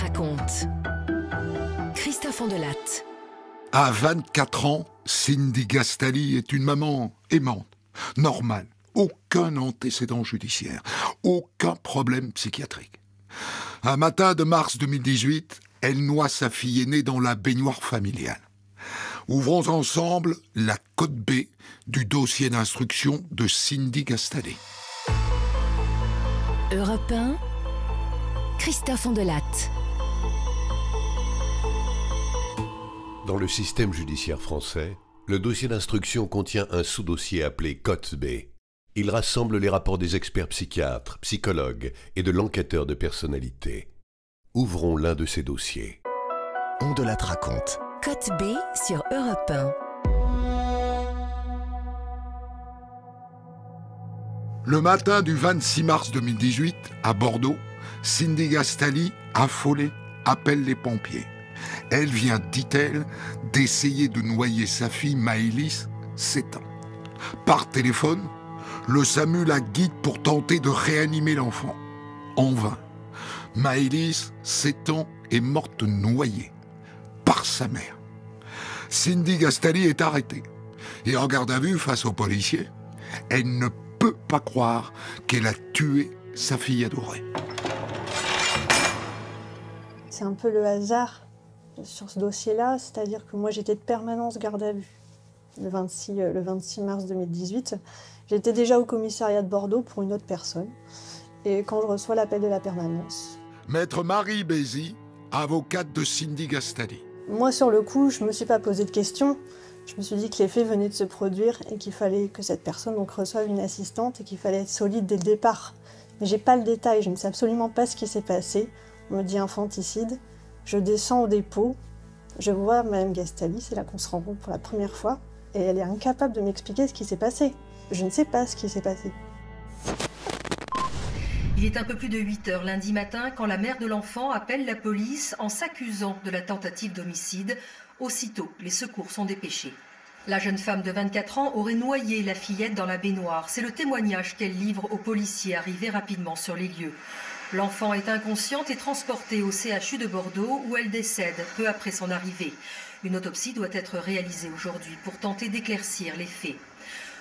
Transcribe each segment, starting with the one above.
raconte. Christophe Andelatte. À 24 ans, Cindy Gastali est une maman aimante, normale, aucun antécédent judiciaire, aucun problème psychiatrique. Un matin de mars 2018, elle noie sa fille aînée dans la baignoire familiale. Ouvrons ensemble la cote B du dossier d'instruction de Cindy Gastali. Europe 1, Christophe Andelatte. Dans le système judiciaire français, le dossier d'instruction contient un sous-dossier appelé cote B. Il rassemble les rapports des experts psychiatres, psychologues et de l'enquêteur de personnalité. Ouvrons l'un de ces dossiers. Andelatte raconte. Cote B sur Europe 1. Le matin du 26 mars 2018, à Bordeaux, Cindy Gastali, affolée, appelle les pompiers. Elle vient, dit-elle, d'essayer de noyer sa fille Maëlys, 7 ans. Par téléphone, le SAMU la guide pour tenter de réanimer l'enfant. En vain. Maëlys, 7 ans, est morte noyée par sa mère. Cindy Gastali est arrêtée et en garde à vue face aux policiers. Elle ne peut pas croire qu'elle a tué sa fille adorée. C'est un peu le hasard sur ce dossier-là, c'est-à-dire que moi j'étais de permanence garde à vue. Le 26 mars 2018, j'étais déjà au commissariat de Bordeaux pour une autre personne. Et quand je reçois l'appel de la permanence... Maître Marie Bézy, avocate de Cindy Gastali. Moi sur le coup, je ne me suis pas posé de questions. Je me suis dit que les faits venaient de se produire et qu'il fallait que cette personne donc reçoive une assistante et qu'il fallait être solide dès le départ. Mais j'ai pas le détail, je ne sais absolument pas ce qui s'est passé. On me dit infanticide. Je descends au dépôt, je vois Mme Gastali, c'est là qu'on se rencontre pour la première fois, et elle est incapable de m'expliquer ce qui s'est passé. Je ne sais pas ce qui s'est passé. Il est un peu plus de 8 heures lundi matin quand la mère de l'enfant appelle la police en s'accusant de la tentative d'homicide. Aussitôt, les secours sont dépêchés. La jeune femme de 24 ans aurait noyé la fillette dans la baignoire. C'est le témoignage qu'elle livre aux policiers arrivés rapidement sur les lieux. L'enfant est inconsciente et transportée au CHU de Bordeaux où elle décède peu après son arrivée. Une autopsie doit être réalisée aujourd'hui pour tenter d'éclaircir les faits.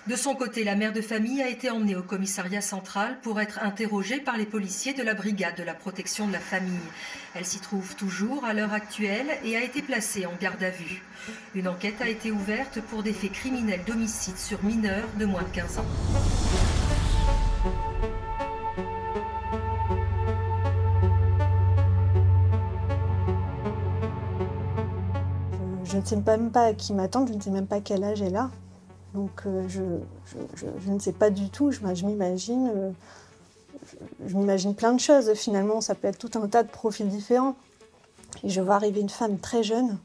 De son côté, la mère de famille a été emmenée au commissariat central pour être interrogée par les policiers de la brigade de la protection de la famille. Elle s'y trouve toujours à l'heure actuelle et a été placée en garde à vue. Une enquête a été ouverte pour des faits criminels d'homicide sur mineurs de moins de 15 ans. Je ne sais même pas à qui m'attendre, je ne sais même pas quel âge elle a. Donc je ne sais pas du tout, je m'imagine plein de choses. Finalement, ça peut être tout un tas de profils différents. Et je vois arriver une femme très jeune,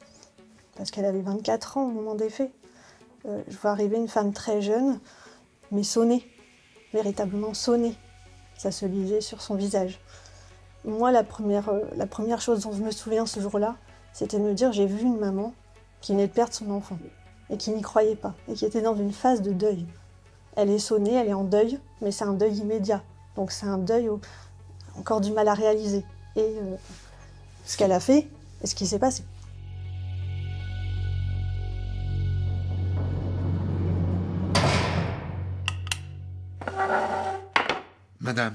parce qu'elle avait 24 ans au moment des faits. Je vois arriver une femme très jeune, mais sonnée, véritablement sonnée. Ça se lisait sur son visage. Moi, la première chose dont je me souviens ce jour-là, c'était de me dire j'ai vu une maman qui venait de perdre son enfant et qui n'y croyait pas et qui était dans une phase de deuil. Elle est sonnée, elle est en deuil, mais c'est un deuil immédiat. Donc c'est un deuil encore du mal à réaliser. Et ce qu'elle a fait et ce qui s'est passé. Madame,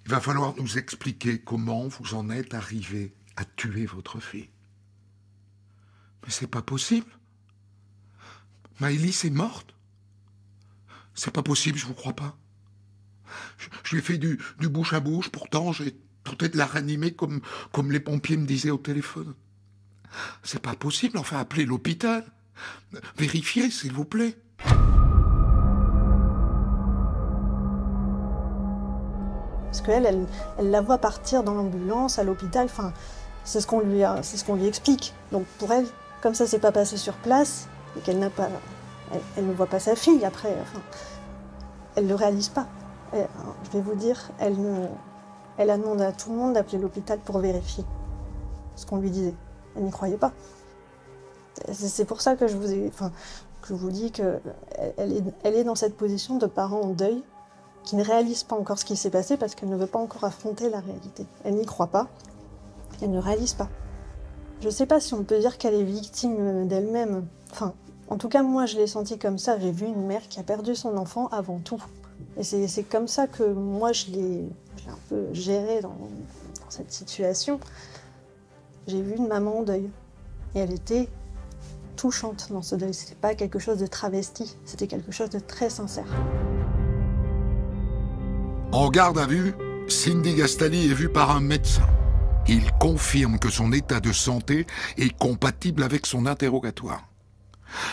il va falloir nous expliquer comment vous en êtes arrivé à tuer votre fille. Mais c'est pas possible. Maëlys est morte. C'est pas possible, je vous crois pas. Je lui ai fait du bouche à bouche, pourtant j'ai tenté de la ranimer comme les pompiers me disaient au téléphone. C'est pas possible, enfin appelez l'hôpital. Vérifiez, s'il vous plaît. Parce qu'elle la voit partir dans l'ambulance, à l'hôpital, enfin, c'est ce qu'on lui explique. Donc pour elle, comme ça s'est pas passé sur place, et qu'elle n'a pas, elle ne voit pas sa fille après, enfin, elle ne le réalise pas. Je vais vous dire, elle a demandé à tout le monde d'appeler l'hôpital pour vérifier ce qu'on lui disait. Elle n'y croyait pas. C'est pour ça que je vous dis qu'elle est dans cette position de parent en deuil, qui ne réalise pas encore ce qui s'est passé parce qu'elle ne veut pas encore affronter la réalité. Elle n'y croit pas. Elle ne réalise pas. Je ne sais pas si on peut dire qu'elle est victime d'elle-même. Enfin, en tout cas, moi, je l'ai senti comme ça. J'ai vu une mère qui a perdu son enfant avant tout. Et c'est comme ça que moi, je l'ai un peu gérée dans cette situation. J'ai vu une maman en deuil. Et elle était touchante dans ce deuil. C'était pas quelque chose de travesti. C'était quelque chose de très sincère. En garde à vue, Cindy Gastali est vue par un médecin. Il confirme que son état de santé est compatible avec son interrogatoire.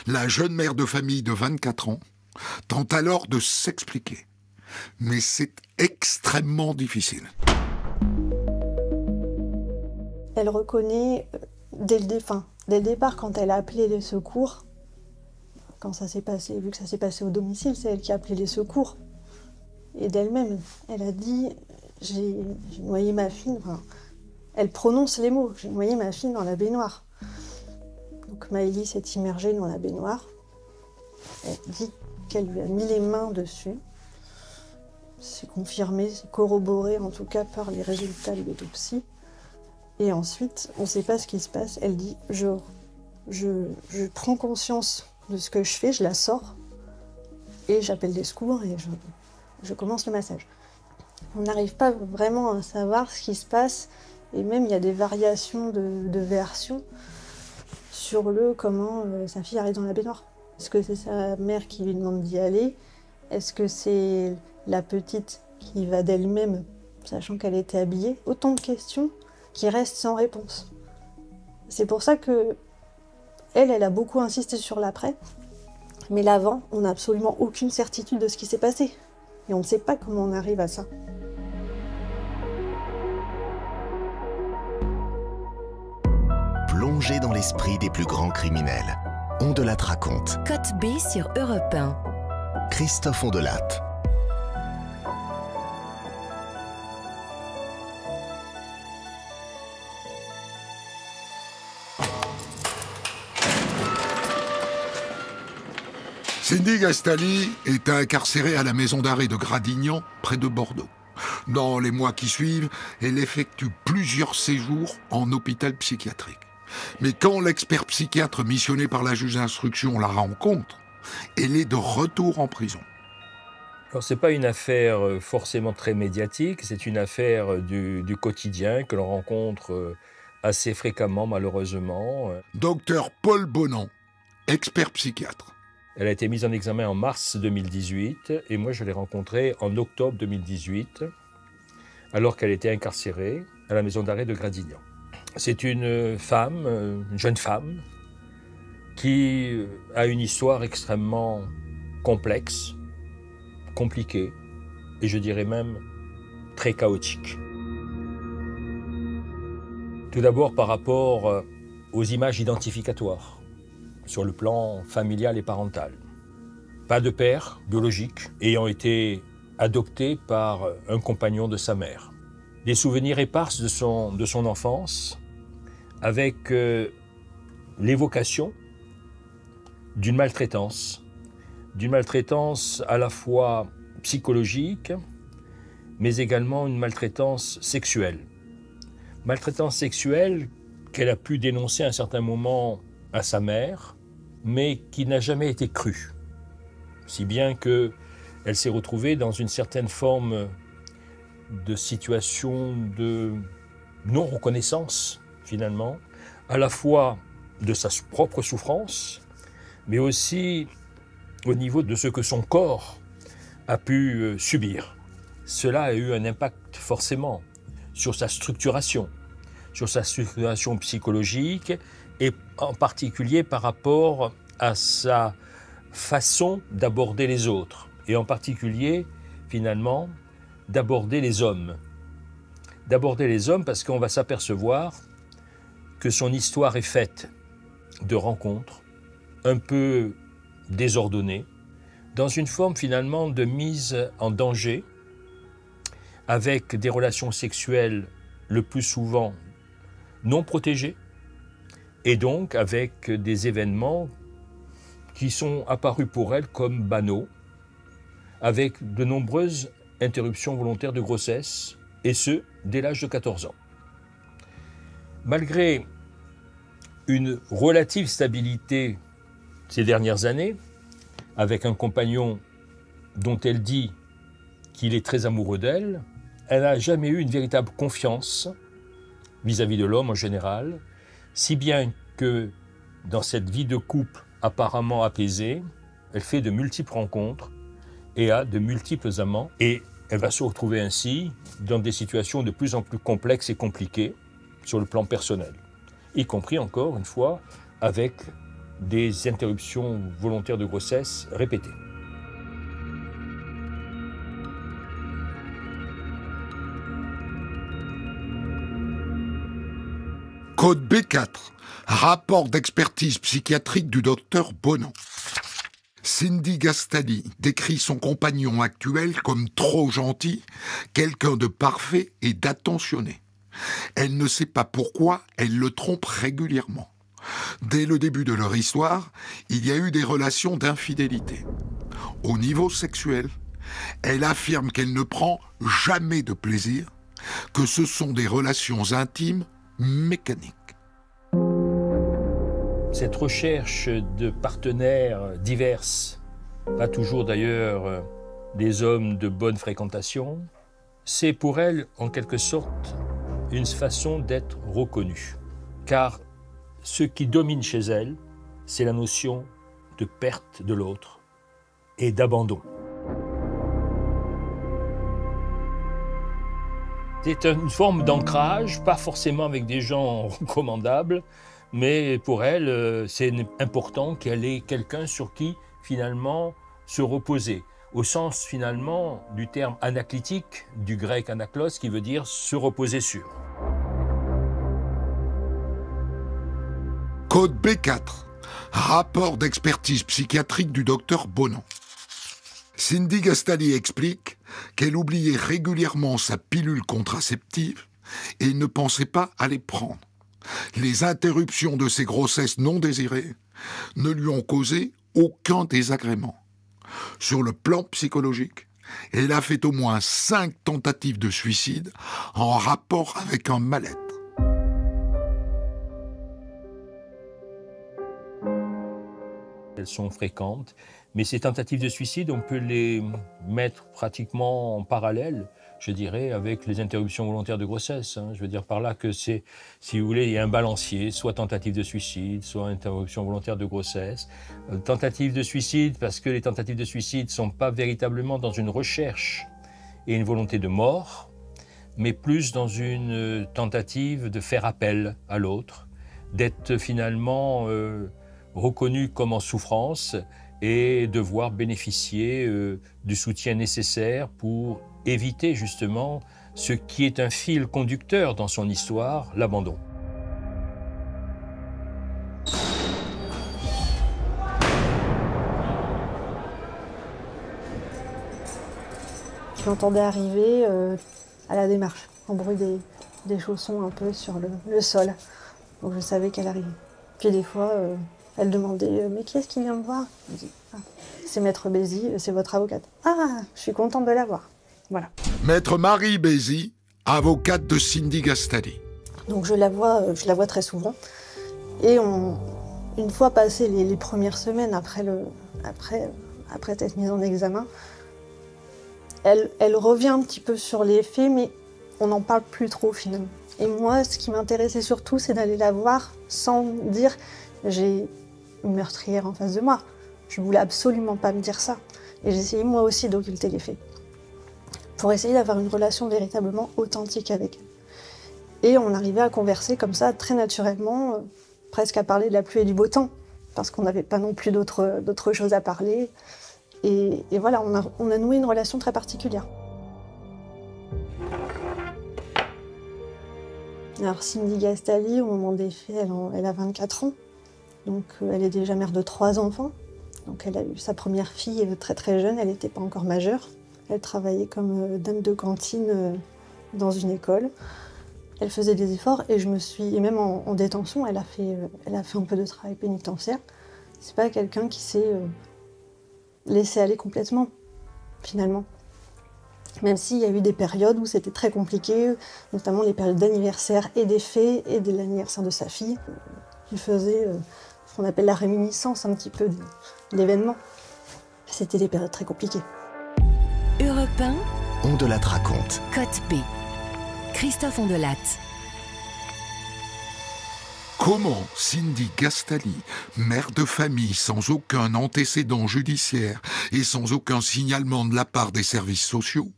La jeune mère de famille de 24 ans tente alors de s'expliquer. Mais c'est extrêmement difficile. Elle reconnaît dès le départ, quand elle a appelé les secours, quand ça s'est passé, vu que ça s'est passé au domicile, c'est elle qui a appelé les secours. Et d'elle-même, elle a dit « j'ai noyé ma fille ». Enfin, elle prononce les mots « j'ai noyé ma fille dans la baignoire ». Donc Maëlys s'est immergée dans la baignoire. Elle dit qu'elle lui a mis les mains dessus. C'est confirmé, c'est corroboré en tout cas par les résultats de l'autopsie. Et ensuite, on ne sait pas ce qui se passe. Elle dit je prends conscience de ce que je fais, je la sors et j'appelle les secours et je commence le massage. On n'arrive pas vraiment à savoir ce qui se passe et même il y a des variations de versions sur comment sa fille arrive dans la baignoire. Est-ce que c'est sa mère qui lui demande d'y aller? Est-ce que c'est la petite qui va d'elle-même, sachant qu'elle était habillée? Autant de questions qui restent sans réponse. C'est pour ça que elle a beaucoup insisté sur l'après, mais l'avant, on n'a absolument aucune certitude de ce qui s'est passé. Et on ne sait pas comment on arrive à ça. Plongé dans l'esprit des plus grands criminels, Ondelat raconte. Côte B sur Europe 1. Christophe Ondelat. Cindy Gastali est incarcérée à la maison d'arrêt de Gradignan, près de Bordeaux. Dans les mois qui suivent, elle effectue plusieurs séjours en hôpital psychiatrique. Mais quand l'expert psychiatre missionné par la juge d'instruction la rencontre, elle est de retour en prison. Alors, ce n'est pas une affaire forcément très médiatique, c'est une affaire du quotidien que l'on rencontre assez fréquemment, malheureusement. Docteur Paul Bonan, expert psychiatre. Elle a été mise en examen en mars 2018 et moi je l'ai rencontrée en octobre 2018 alors qu'elle était incarcérée à la maison d'arrêt de Gradignan. C'est une femme, une jeune femme qui a une histoire extrêmement complexe, compliquée et je dirais même très chaotique. Tout d'abord par rapport aux images identificatoires sur le plan familial et parental. Pas de père biologique ayant été adopté par un compagnon de sa mère. Des souvenirs éparses de son enfance avec l'évocation d'une maltraitance à la fois psychologique, mais également une maltraitance sexuelle. Maltraitance sexuelle qu'elle a pu dénoncer à un certain moment à sa mère, mais qui n'a jamais été crue. Si bien qu'elle s'est retrouvée dans une certaine forme de situation de non-reconnaissance, finalement, à la fois de sa propre souffrance, mais aussi au niveau de ce que son corps a pu subir. Cela a eu un impact forcément sur sa structuration psychologique et en particulier par rapport à sa façon d'aborder les autres et en particulier, finalement, d'aborder les hommes. D'aborder les hommes parce qu'on va s'apercevoir que son histoire est faite de rencontres un peu désordonnées, dans une forme finalement de mise en danger, avec des relations sexuelles le plus souvent non protégées, et donc avec des événements qui sont apparus pour elle comme banaux, avec de nombreuses interruptions volontaires de grossesse, et ce, dès l'âge de 14 ans. Malgré une relative stabilité ces dernières années, avec un compagnon dont elle dit qu'il est très amoureux d'elle, elle n'a jamais eu une véritable confiance vis-à-vis de l'homme en général, si bien que dans cette vie de couple apparemment apaisée, elle fait de multiples rencontres et a de multiples amants. Et elle va se retrouver ainsi dans des situations de plus en plus complexes et compliquées sur le plan personnel, y compris encore une fois avec des interruptions volontaires de grossesse répétées. Code B4, rapport d'expertise psychiatrique du docteur Bonan. Cindy Gastali décrit son compagnon actuel comme trop gentil, quelqu'un de parfait et d'attentionné. Elle ne sait pas pourquoi elle le trompe régulièrement. Dès le début de leur histoire, il y a eu des relations d'infidélité. Au niveau sexuel, elle affirme qu'elle ne prend jamais de plaisir, que ce sont des relations intimes mécaniques. Cette recherche de partenaires diverses, pas toujours d'ailleurs des hommes de bonne fréquentation, c'est pour elle en quelque sorte une façon d'être reconnue. Car ce qui domine chez elle, c'est la notion de perte de l'autre et d'abandon. C'est une forme d'ancrage, pas forcément avec des gens recommandables, mais pour elle, c'est important qu'elle ait quelqu'un sur qui, finalement, se reposer. Au sens, finalement, du terme anaclitique, du grec anaklos, qui veut dire se reposer sur. Code B4, rapport d'expertise psychiatrique du docteur Bonan. Cindy Gastali explique qu'elle oubliait régulièrement sa pilule contraceptive et ne pensait pas à les prendre. Les interruptions de ses grossesses non désirées ne lui ont causé aucun désagrément. Sur le plan psychologique, elle a fait au moins 5 tentatives de suicide en rapport avec un mal-être. Elles sont fréquentes, mais ces tentatives de suicide, on peut les mettre pratiquement en parallèle, je dirais, avec les interruptions volontaires de grossesse. Je veux dire par là que c'est, si vous voulez, il y a un balancier, soit tentative de suicide, soit interruption volontaire de grossesse. Tentative de suicide, parce que les tentatives de suicide ne sont pas véritablement dans une recherche et une volonté de mort, mais plus dans une tentative de faire appel à l'autre, d'être finalement reconnu comme en souffrance et devoir bénéficier du soutien nécessaire pour éviter justement ce qui est un fil conducteur dans son histoire, l'abandon. Je l'entendais arriver à la démarche, en bruit des chaussons un peu sur le sol. Donc je savais qu'elle arrivait. Puis des fois, elle demandait « Mais qui est-ce qui vient me voir ?» Je dis « Ah, c'est Maître Bézi, c'est votre avocate. »« Ah, je suis contente de la voir. » Voilà. Maître Marie Bézi, avocate de Cindy Gastali. Donc je la vois très souvent. Et une fois passées les premières semaines après cette mise en examen, elle revient un petit peu sur les faits, mais on n'en parle plus trop finalement. Et moi, ce qui m'intéressait surtout, c'est d'aller la voir sans dire « j'ai une meurtrière en face de moi ». Je voulais absolument pas me dire ça. Et j'essayais moi aussi d'occulter les faits, pour essayer d'avoir une relation véritablement authentique avec elle. Et on arrivait à converser comme ça, très naturellement, presque à parler de la pluie et du beau temps, parce qu'on n'avait pas non plus d'autres choses à parler. Et voilà, on a noué une relation très particulière. Alors Cindy Gastali, au moment des faits, elle a 24 ans. Donc elle est déjà mère de 3 enfants. Donc elle a eu sa première fille très très jeune, elle n'était pas encore majeure. Elle travaillait comme dame de cantine dans une école. Elle faisait des efforts et et même en détention, elle a fait un peu de travail pénitentiaire. C'est pas quelqu'un qui s'est laissé aller complètement, finalement. Même s'il y a eu des périodes où c'était très compliqué, notamment les périodes d'anniversaire et des fêtes et de l'anniversaire de sa fille. Il faisait ce qu'on appelle la réminiscence un petit peu de l'événement. C'était des périodes très compliquées. Europe 1, On de la raconte. Côte B. Christophe Ondelat. Comment Cindy Gastali, mère de famille sans aucun antécédent judiciaire et sans aucun signalement de la part des services sociaux,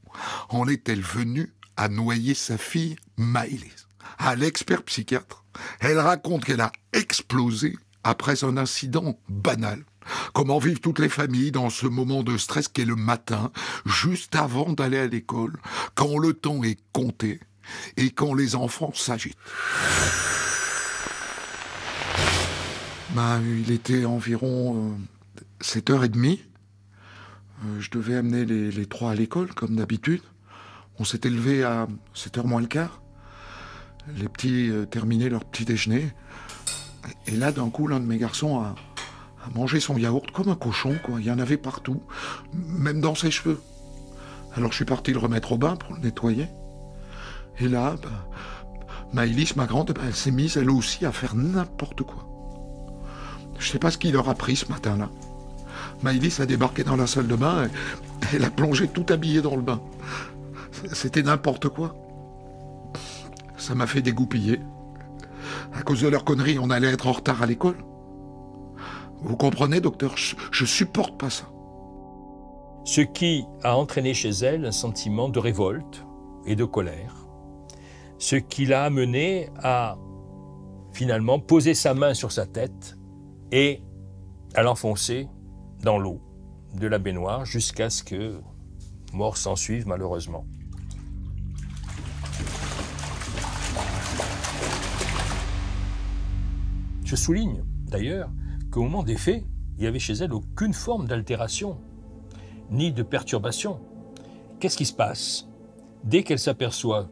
en est-elle venue à noyer sa fille Maëlys? À l'expert psychiatre, elle raconte qu'elle a explosé après un incident banal. Comment vivent toutes les familles dans ce moment de stress qu'est le matin, juste avant d'aller à l'école, quand le temps est compté et quand les enfants s'agitent. Il était environ 7h30. Je devais amener les trois à l'école, comme d'habitude. On s'était levé à 7h moins le quart. Les petits terminaient leur petit déjeuner. Et là, d'un coup, l'un de mes garçons a mangé son yaourt comme un cochon, quoi. Il y en avait partout, même dans ses cheveux. Alors je suis parti le remettre au bain pour le nettoyer. Et là, Maëlys, ma grande, elle s'est mise, elle aussi, à faire n'importe quoi. Je sais pas ce qui leur a pris ce matin-là. Maëlys a débarqué dans la salle de bain, et elle a plongé tout habillée dans le bain. C'était n'importe quoi. Ça m'a fait dégoupiller. À cause de leurs conneries, on allait être en retard à l'école. Vous comprenez, docteur, je supporte pas ça. Ce qui a entraîné chez elle un sentiment de révolte et de colère. Ce qui l'a amené à finalement poser sa main sur sa tête et à l'enfoncer dans l'eau de la baignoire jusqu'à ce que mort s'en suive malheureusement. Je souligne d'ailleurs qu'au moment des faits, il n'y avait chez elle aucune forme d'altération, ni de perturbation. Qu'est-ce qui se passe? Dès qu'elle s'aperçoit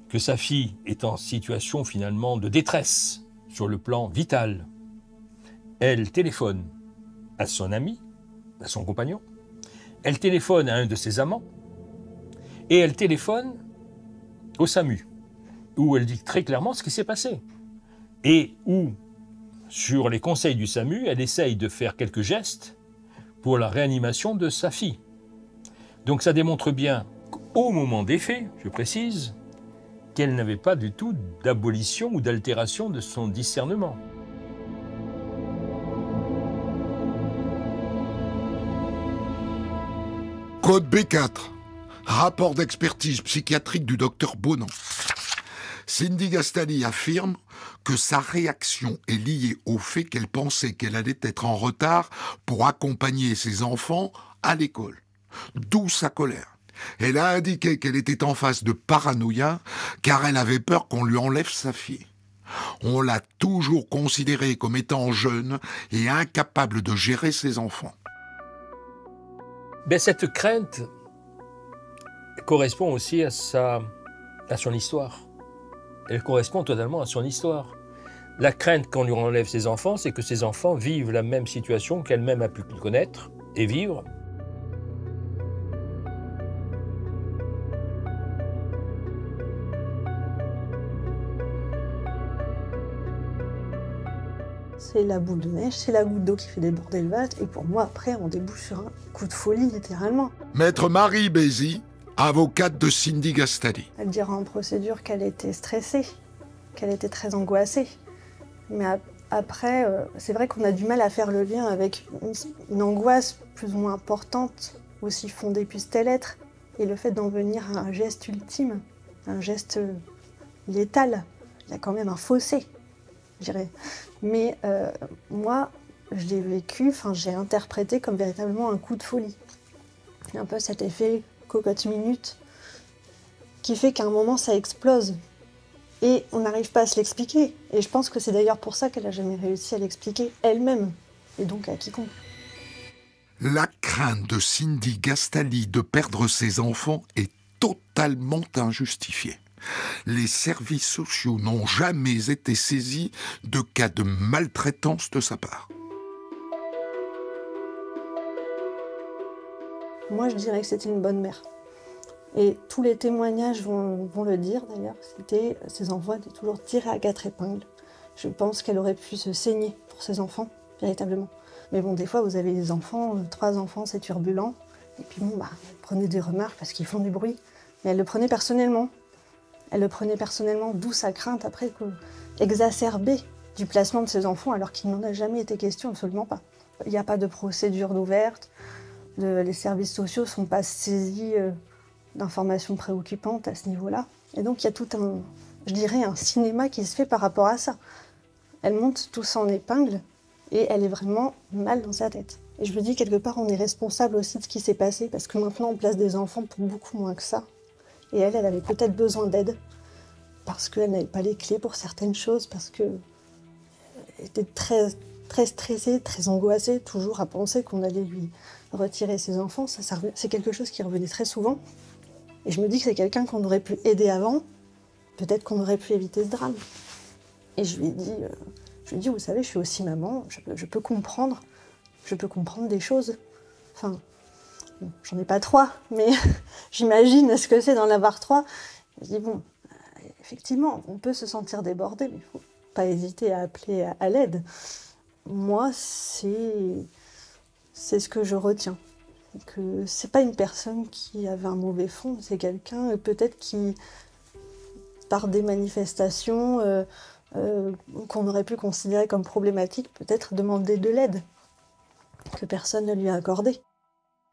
que sa fille est en situation finalement de détresse sur le plan vital, elle téléphone à son ami, à son compagnon, elle téléphone à un de ses amants, et elle téléphone au SAMU, où elle dit très clairement ce qui s'est passé, et où, sur les conseils du SAMU, elle essaye de faire quelques gestes pour la réanimation de sa fille. Donc ça démontre bien qu'au moment des faits, je précise, qu'elle n'avait pas du tout d'abolition ou d'altération de son discernement. Code B4. Rapport d'expertise psychiatrique du docteur Bonan. Cindy Gastali affirme que sa réaction est liée au fait qu'elle pensait qu'elle allait être en retard pour accompagner ses enfants à l'école. D'où sa colère. Elle a indiqué qu'elle était en phase de paranoïa car elle avait peur qu'on lui enlève sa fille. On l'a toujours considérée comme étant jeune et incapable de gérer ses enfants. Cette crainte correspond aussi à son histoire. Elle correspond totalement à son histoire. La crainte qu'on lui enlève ses enfants, c'est que ses enfants vivent la même situation qu'elle-même a pu connaître et vivre. C'est la boule de neige, c'est la goutte d'eau qui fait déborder le vase, et pour moi, après, on débouche sur un coup de folie, littéralement. Maître Marie Bézy, avocate de Cindy Gastali. Elle dira en procédure qu'elle était stressée, qu'elle était très angoissée. Mais après, c'est vrai qu'on a du mal à faire le lien avec une angoisse plus ou moins importante, aussi fondée puisse-t-elle être, et le fait d'en venir à un geste ultime, un geste létal. Il y a quand même un fossé, je dirais. Mais moi, je l'ai vécu, j'ai interprété comme véritablement un coup de folie. Il y a un peu cet effet cocotte minute qui fait qu'à un moment, ça explose. Et on n'arrive pas à se l'expliquer. Et je pense que c'est d'ailleurs pour ça qu'elle n'a jamais réussi à l'expliquer elle-même, et donc à quiconque. La crainte de Cindy Gastali de perdre ses enfants est totalement injustifiée. Les services sociaux n'ont jamais été saisis de cas de maltraitance de sa part. Moi, je dirais que c'était une bonne mère. Et tous les témoignages vont le dire d'ailleurs, ses enfants étaient toujours tirés à 4 épingles. Je pense qu'elle aurait pu se saigner pour ses enfants, véritablement. Mais bon, des fois, vous avez des enfants, 3 enfants, c'est turbulent. Et puis bon, elle prenait des remarques parce qu'ils font du bruit. Mais elle le prenait personnellement. D'où sa crainte après exacerbée du placement de ses enfants alors qu'il n'en a jamais été question, absolument pas. Il n'y a pas de procédure d'ouverte, les services sociaux ne sont pas saisis d'informations préoccupantes à ce niveau-là. Et donc il y a tout un cinéma qui se fait par rapport à ça. Elle monte tout ça en épingle et elle est vraiment mal dans sa tête. Et je me dis, quelque part, on est responsable aussi de ce qui s'est passé parce que maintenant on place des enfants pour beaucoup moins que ça. Et elle avait peut-être besoin d'aide parce qu'elle n'avait pas les clés pour certaines choses, parce qu'elle était très, très stressée, très angoissée, toujours à penser qu'on allait lui retirer ses enfants. C'est quelque chose qui revenait très souvent. Et je me dis que c'est quelqu'un qu'on aurait pu aider avant, peut-être qu'on aurait pu éviter ce drame. Et je lui ai dit, vous savez, je suis aussi maman, je peux comprendre des choses. Enfin, bon, j'en ai pas 3, mais j'imagine ce que c'est d'en avoir 3. Je dis, bon, effectivement, on peut se sentir débordé, mais il ne faut pas hésiter à appeler à l'aide. Moi, c'est ce que je retiens. Que c'est pas une personne qui avait un mauvais fond, c'est quelqu'un peut-être qui, par des manifestations qu'on aurait pu considérer comme problématiques, peut-être demander de l'aide, que personne ne lui a accordé.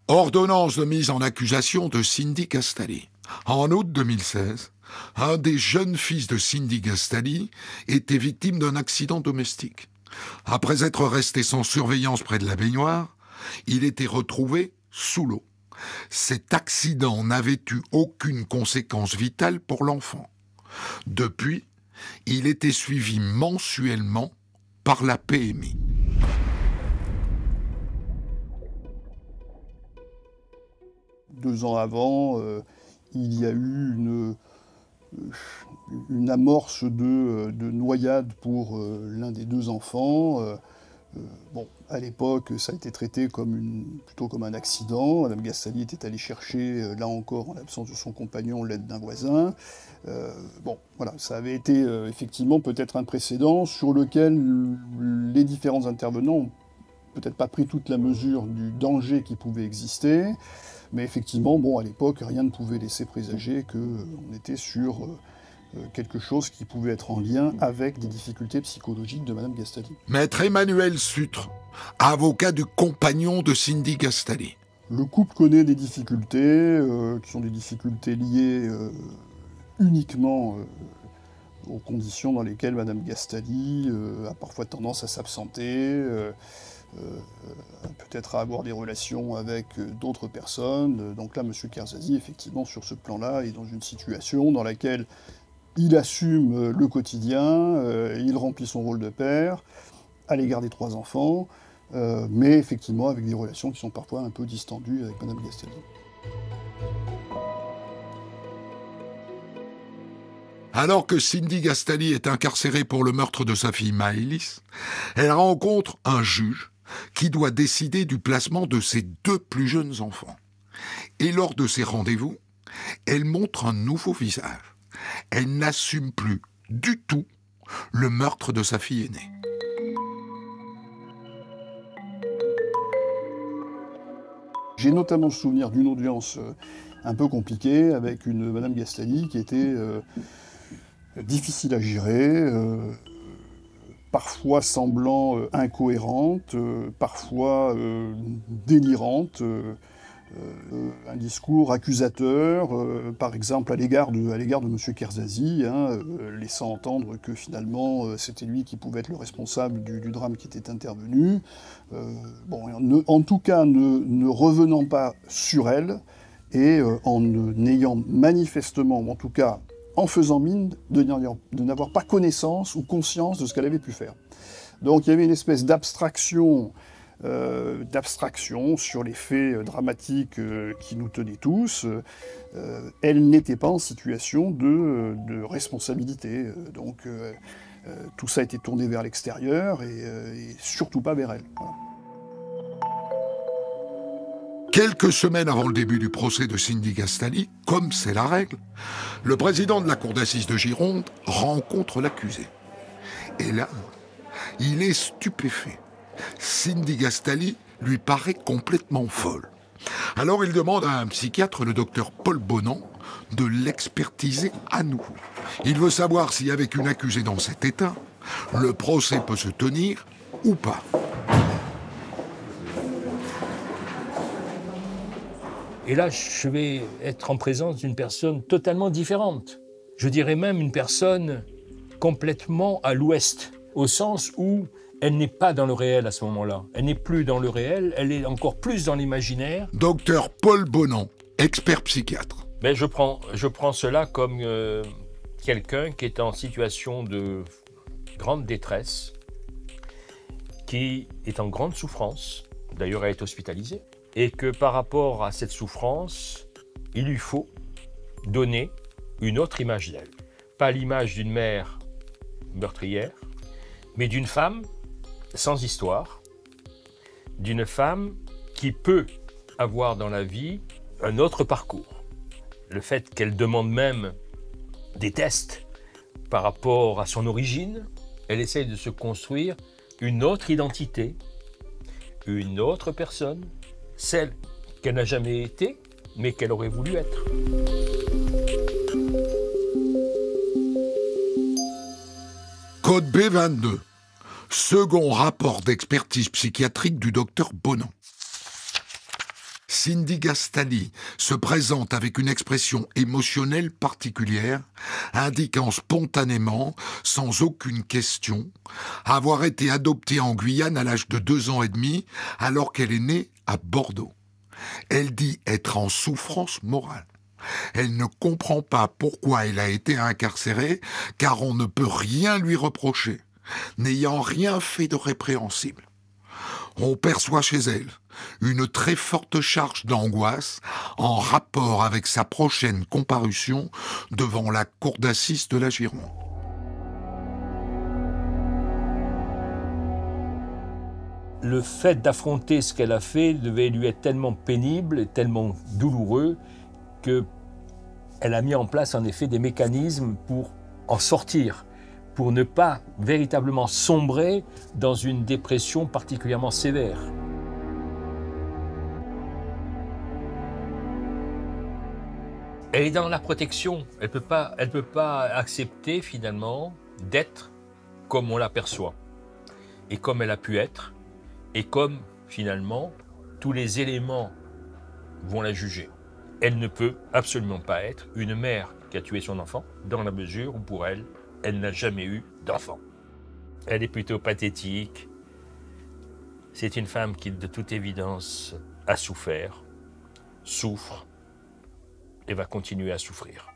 Ordonnance de mise en accusation de Cindy Gastali. En août 2016, un des jeunes fils de Cindy Gastali était victime d'un accident domestique. Après être resté sans surveillance près de la baignoire, il était retrouvé sous l'eau. Cet accident n'avait eu aucune conséquence vitale pour l'enfant. Depuis, il était suivi mensuellement par la PMI. Deux ans avant, il y a eu une amorce de noyade pour l'un des 2 enfants. Bon, à l'époque, ça a été traité plutôt comme un accident. Madame Gastali était allée chercher, là encore, en l'absence de son compagnon, l'aide d'un voisin. Bon, voilà, ça avait été effectivement peut-être un précédent sur lequel les différents intervenants n'ont peut-être pas pris toute la mesure du danger qui pouvait exister. Mais effectivement, bon, à l'époque, rien ne pouvait laisser présager qu'on était sur quelque chose qui pouvait être en lien avec des difficultés psychologiques de Madame Gastali. Maître Emmanuel Sutre, avocat du compagnon de Cindy Gastali. Le couple connaît des difficultés, qui sont des difficultés liées uniquement aux conditions dans lesquelles Madame Gastali a parfois tendance à s'absenter, peut-être à avoir des relations avec d'autres personnes. Donc là, M. Kerzazi, effectivement, sur ce plan-là, est dans une situation dans laquelle il assume le quotidien, il remplit son rôle de père à l'égard des 3 enfants, mais effectivement avec des relations qui sont parfois un peu distendues avec Mme Gastali. Alors que Cindy Gastali est incarcérée pour le meurtre de sa fille Maëlys, elle rencontre un juge qui doit décider du placement de ses 2 plus jeunes enfants. Et lors de ces rendez-vous, elle montre un nouveau visage. Elle n'assume plus du tout le meurtre de sa fille aînée. J'ai notamment le souvenir d'une audience un peu compliquée avec une Madame Gastali qui était difficile à gérer, parfois semblant incohérente, parfois délirante, un discours accusateur, par exemple à l'égard de M. Kerzazi, laissant entendre que finalement c'était lui qui pouvait être le responsable du drame qui était intervenu. En tout cas, ne revenant pas sur elle et en n'ayant manifestement, ou en tout cas en faisant mine de n'avoir pas connaissance ou conscience de ce qu'elle avait pu faire. Donc il y avait une espèce d'abstraction sur les faits dramatiques qui nous tenaient tous. Elle n'était pas en situation de responsabilité. Donc tout ça a été tourné vers l'extérieur et surtout pas vers elle. Voilà. Quelques semaines avant le début du procès de Cindy Gastali, comme c'est la règle, le président de la cour d'assises de Gironde rencontre l'accusé. Et là, il est stupéfait. Cindy Gastali lui paraît complètement folle. Alors il demande à un psychiatre, le docteur Paul Bonan, de l'expertiser à nouveau. Il veut savoir si, avec une accusée dans cet état, le procès peut se tenir ou pas. Et là, je vais être en présence d'une personne totalement différente. Je dirais même une personne complètement à l'ouest, au sens où elle n'est pas dans le réel à ce moment-là. Elle n'est plus dans le réel, elle est encore plus dans l'imaginaire. Docteur Paul Bonan, expert psychiatre. Mais je prends cela comme quelqu'un qui est en situation de grande détresse, qui est en grande souffrance, d'ailleurs elle est hospitalisée, et que par rapport à cette souffrance, il lui faut donner une autre image d'elle. Pas l'image d'une mère meurtrière, mais d'une femme sans histoire, d'une femme qui peut avoir dans la vie un autre parcours. Le fait qu'elle demande même des tests par rapport à son origine, elle essaye de se construire une autre identité, une autre personne, celle qu'elle n'a jamais été, mais qu'elle aurait voulu être. Code B22. Second rapport d'expertise psychiatrique du docteur Bonan. Cindy Gastali se présente avec une expression émotionnelle particulière, indiquant spontanément, sans aucune question, avoir été adoptée en Guyane à l'âge de 2 ans et demi, alors qu'elle est née à Bordeaux. Elle dit être en souffrance morale. Elle ne comprend pas pourquoi elle a été incarcérée, car on ne peut rien lui reprocher, n'ayant rien fait de répréhensible. On perçoit chez elle une très forte charge d'angoisse en rapport avec sa prochaine comparution devant la cour d'assises de la Gironde. Le fait d'affronter ce qu'elle a fait devait lui être tellement pénible et tellement douloureux qu'elle a mis en place en effet des mécanismes pour en sortir, pour ne pas véritablement sombrer dans une dépression particulièrement sévère. Elle est dans la protection, elle peut pas accepter finalement d'être comme on l'aperçoit et comme elle a pu être et comme finalement tous les éléments vont la juger. Elle ne peut absolument pas être une mère qui a tué son enfant dans la mesure où pour elle, elle n'a jamais eu d'enfant. Elle est plutôt pathétique. C'est une femme qui, de toute évidence, a souffert, souffre et va continuer à souffrir.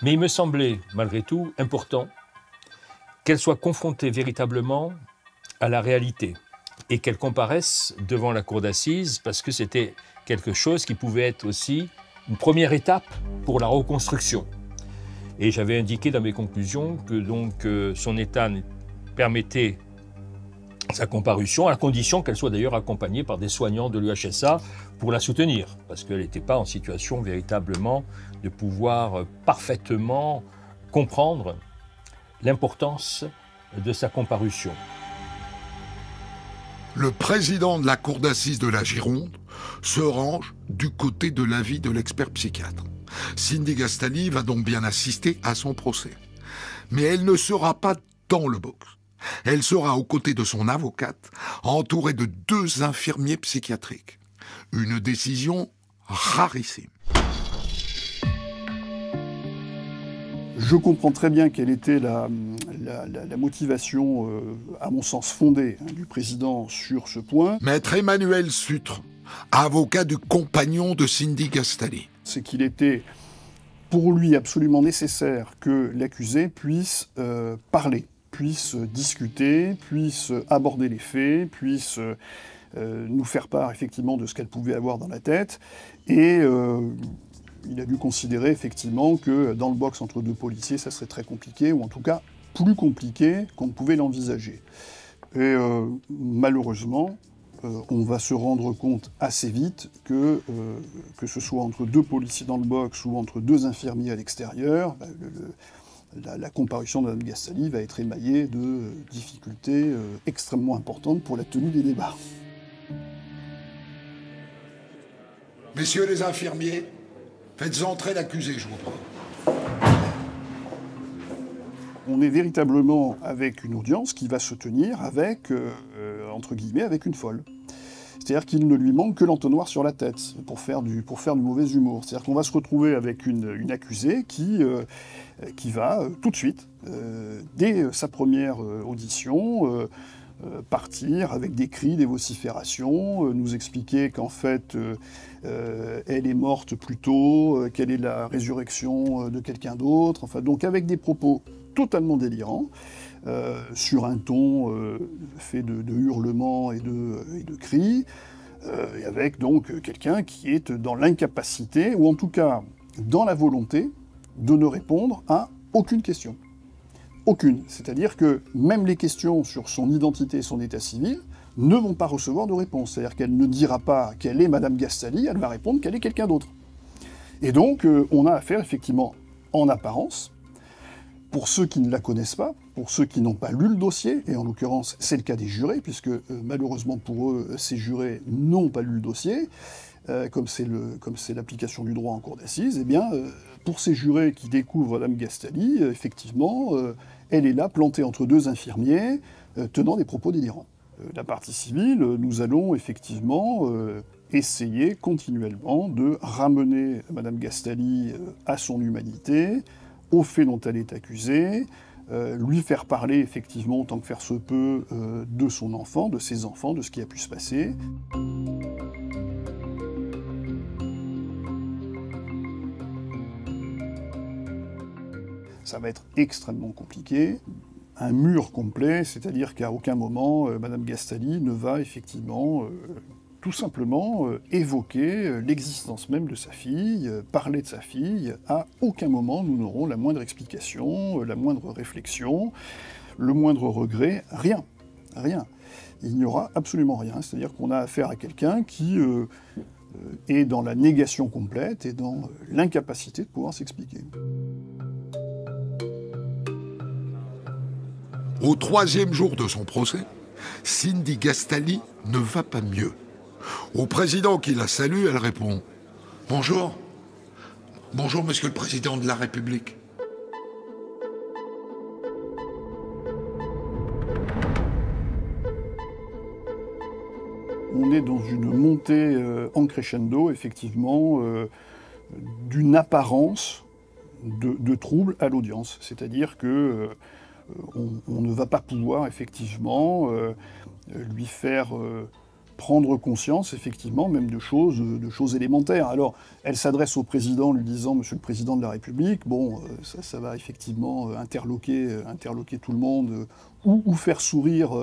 Mais il me semblait, malgré tout, important qu'elle soit confrontée véritablement à la réalité et qu'elle comparaisse devant la cour d'assises parce que c'était quelque chose qui pouvait être aussi une première étape pour la reconstruction. Et j'avais indiqué dans mes conclusions que donc son état permettait sa comparution, à la condition qu'elle soit d'ailleurs accompagnée par des soignants de l'UHSA pour la soutenir, parce qu'elle n'était pas en situation véritablement de pouvoir parfaitement comprendre l'importance de sa comparution. Le président de la cour d'assises de la Gironde se range du côté de l'avis de l'expert psychiatre. Cindy Gastali va donc bien assister à son procès. Mais elle ne sera pas dans le box. Elle sera aux côtés de son avocate, entourée de 2 infirmiers psychiatriques. Une décision rarissime. Je comprends très bien quelle était la motivation, à mon sens fondée, du président sur ce point. Maître Emmanuel Sutre, avocat du compagnon de Cindy Gastali. C'est qu'il était pour lui absolument nécessaire que l'accusé puisse parler, puisse discuter, puisse aborder les faits, puisse nous faire part effectivement de ce qu'elle pouvait avoir dans la tête. Et il a dû considérer effectivement que dans le box entre 2 policiers, ça serait très compliqué, ou en tout cas plus compliqué qu'on ne pouvait l'envisager. Et malheureusement, on va se rendre compte assez vite que ce soit entre deux policiers dans le box ou entre deux infirmiers à l'extérieur, la comparution de Mme Gastali va être émaillée de difficultés extrêmement importantes pour la tenue des débats. Messieurs les infirmiers, faites entrer l'accusé, je vous prie. On est véritablement avec une audience qui va se tenir avec, entre guillemets, avec une folle. C'est-à-dire qu'il ne lui manque que l'entonnoir sur la tête pour faire du mauvais humour. C'est-à-dire qu'on va se retrouver avec une accusée qui va tout de suite, dès sa première audition, partir avec des cris, des vociférations, nous expliquer qu'en fait, elle est morte plus tôt, qu'elle est la résurrection de quelqu'un d'autre. Enfin, donc avec des propos totalement délirants, sur un ton fait de hurlements et de cris, et avec donc quelqu'un qui est dans l'incapacité, ou en tout cas dans la volonté, de ne répondre à aucune question. Aucune. C'est-à-dire que même les questions sur son identité et son état civil ne vont pas recevoir de réponse. C'est-à-dire qu'elle ne dira pas qu'elle est Madame Gastali, elle va répondre qu'elle est quelqu'un d'autre. Et donc, on a affaire effectivement, en apparence, pour ceux qui ne la connaissent pas, pour ceux qui n'ont pas lu le dossier, et en l'occurrence c'est le cas des jurés, puisque malheureusement pour eux, ces jurés n'ont pas lu le dossier, comme c'est l'application du droit en cour d'assises, eh bien, pour ces jurés qui découvrent Mme Gastali, effectivement, elle est là, plantée entre deux infirmiers, tenant des propos délirants. La partie civile, nous allons effectivement essayer continuellement de ramener Mme Gastali à son humanité, aux faits dont elle est accusée, lui faire parler effectivement, tant que faire se peut, de son enfant, de ses enfants, de ce qui a pu se passer. Ça va être extrêmement compliqué. Un mur complet, c'est-à-dire qu'à aucun moment, Mme Gastali ne va effectivement tout simplement évoquer l'existence même de sa fille, parler de sa fille. À aucun moment, nous n'aurons la moindre explication, la moindre réflexion, le moindre regret, rien. Rien. Il n'y aura absolument rien. C'est-à-dire qu'on a affaire à quelqu'un qui est dans la négation complète et dans l'incapacité de pouvoir s'expliquer. Au troisième jour de son procès, Cindy Gastali ne va pas mieux. Au président qui la salue, elle répond « Bonjour. Bonjour, monsieur le président de la République. » On est dans une montée en crescendo, effectivement, d'une apparence de trouble à l'audience. C'est-à-dire que on ne va pas pouvoir, effectivement, lui faire prendre conscience, effectivement, même de choses élémentaires. Alors, elle s'adresse au président, lui disant « Monsieur le Président de la République », bon, ça va effectivement interloquer tout le monde, ou faire sourire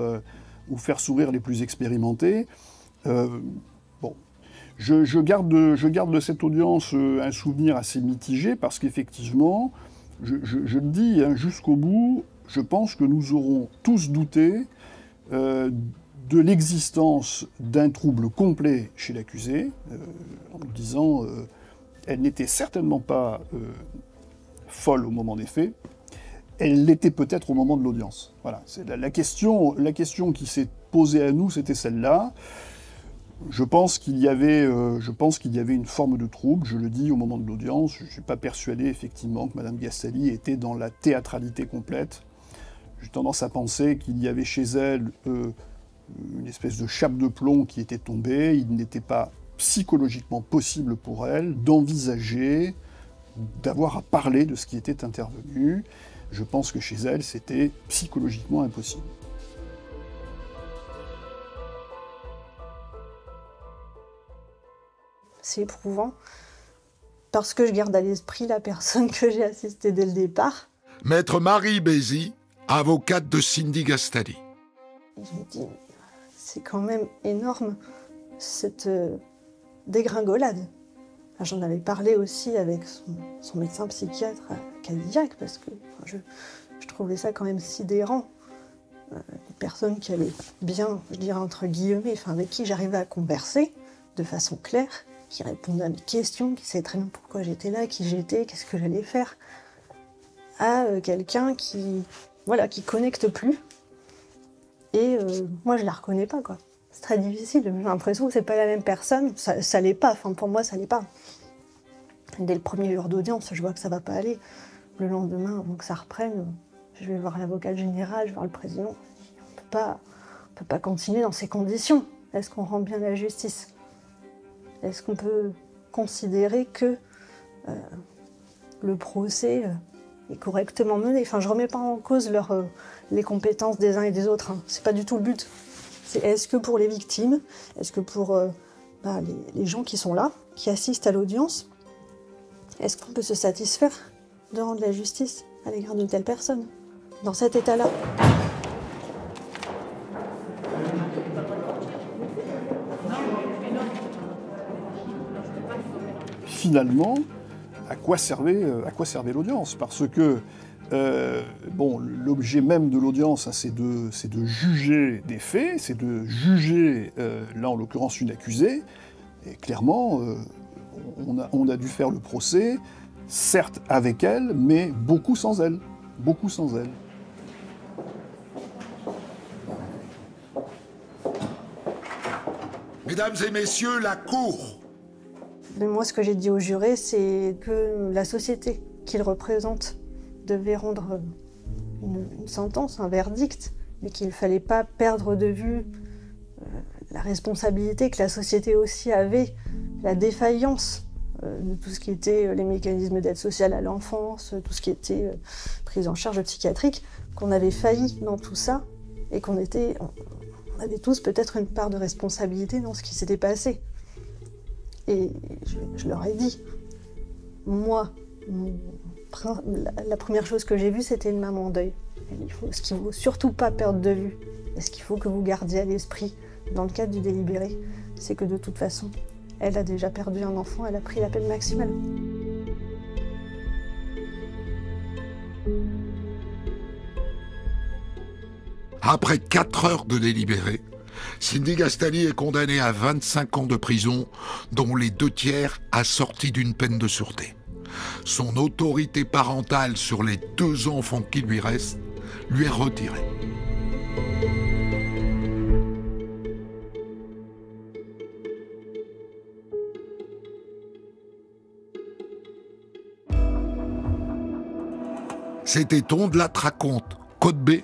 les plus expérimentés. Bon, je garde de cette audience un souvenir assez mitigé, parce qu'effectivement, je le dis hein, jusqu'au bout, je pense que nous aurons tous douté de l'existence d'un trouble complet chez l'accusé, en nous disant elle n'était certainement pas folle au moment des faits, elle l'était peut-être au moment de l'audience. Voilà, c'est la question qui s'est posée à nous, c'était celle-là. Je pense qu'il y avait une forme de trouble, je le dis, au moment de l'audience. Je ne suis pas persuadé, effectivement, que Mme Gastali était dans la théâtralité complète. J'ai tendance à penser qu'il y avait chez elle une espèce de chape de plomb qui était tombée. Il n'était pas psychologiquement possible pour elle d'envisager, d'avoir à parler de ce qui était intervenu. Je pense que chez elle, c'était psychologiquement impossible. C'est éprouvant, parce que je garde à l'esprit la personne que j'ai assistée dès le départ. Maître Marie Bézy, avocate de Cindy Gastali. Je me dis, c'est quand même énorme, cette dégringolade. Enfin, j'en avais parlé aussi avec son médecin psychiatre cardiaque, parce que enfin, je trouvais ça quand même sidérant. personne qui allait bien, je dirais entre guillemets, enfin avec qui j'arrivais à converser de façon claire, qui répondait à mes questions, qui savait très bien pourquoi j'étais là, qui j'étais, qu'est-ce que j'allais faire, à quelqu'un qui connecte plus. Et moi, je la reconnais pas, quoi. C'est très difficile. J'ai l'impression que c'est pas la même personne. Ça l'est pas. Enfin, pour moi, ça l'est pas. Dès le premier jour d'audience, je vois que ça va pas aller. Le lendemain, avant que ça reprenne, je vais voir l'avocat général, je vais voir le président. On peut pas continuer dans ces conditions. Est-ce qu'on rend bien la justice? Est-ce qu'on peut considérer que le procès est correctement mené? Enfin, je remets pas en cause les compétences des uns et des autres. Hein. C'est pas du tout le but. C'est est-ce que pour les victimes, est-ce que pour les gens qui sont là, qui assistent à l'audience, est-ce qu'on peut se satisfaire de rendre la justice à l'égard d'une telle personne, dans cet état-là? Finalement, à quoi servait l'audience? Parce que l'objet même de l'audience, hein, c'est de juger des faits, c'est de juger, là en l'occurrence, une accusée. Et clairement, on a dû faire le procès, certes avec elle, mais beaucoup sans elle. Beaucoup sans elle. Mesdames et messieurs, la Cour. Mais moi, ce que j'ai dit aux jurés, c'est que la société qu'ils représentent devait rendre une sentence, un verdict, mais qu'il ne fallait pas perdre de vue la responsabilité que la société aussi avait, la défaillance de tout ce qui était les mécanismes d'aide sociale à l'enfance, tout ce qui était prise en charge psychiatrique, qu'on avait failli dans tout ça et qu'on avait tous peut-être une part de responsabilité dans ce qui s'était passé. Et je leur ai dit, moi, la première chose que j'ai vue, c'était une maman en deuil. Ce qu'il ne faut surtout pas perdre de vue, et ce qu'il faut que vous gardiez à l'esprit dans le cadre du délibéré, c'est que de toute façon, elle a déjà perdu un enfant, elle a pris la peine maximale. Après 4 heures de délibéré, Cindy Gastali est condamnée à 25 ans de prison, dont les 2 tiers assortis d'une peine de sûreté. Son autorité parentale sur les 2 enfants qui lui restent lui est retirée. C'était On de la raconte, Code B.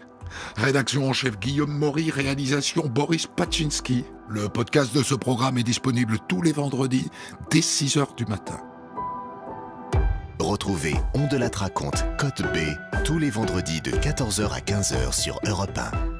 Rédaction en chef Guillaume Maury, réalisation Boris Paczynski. Le podcast de ce programme est disponible tous les vendredis dès 6h du matin. Retrouvez On de la raconte, Code B, tous les vendredis de 14h à 15h sur Europe 1.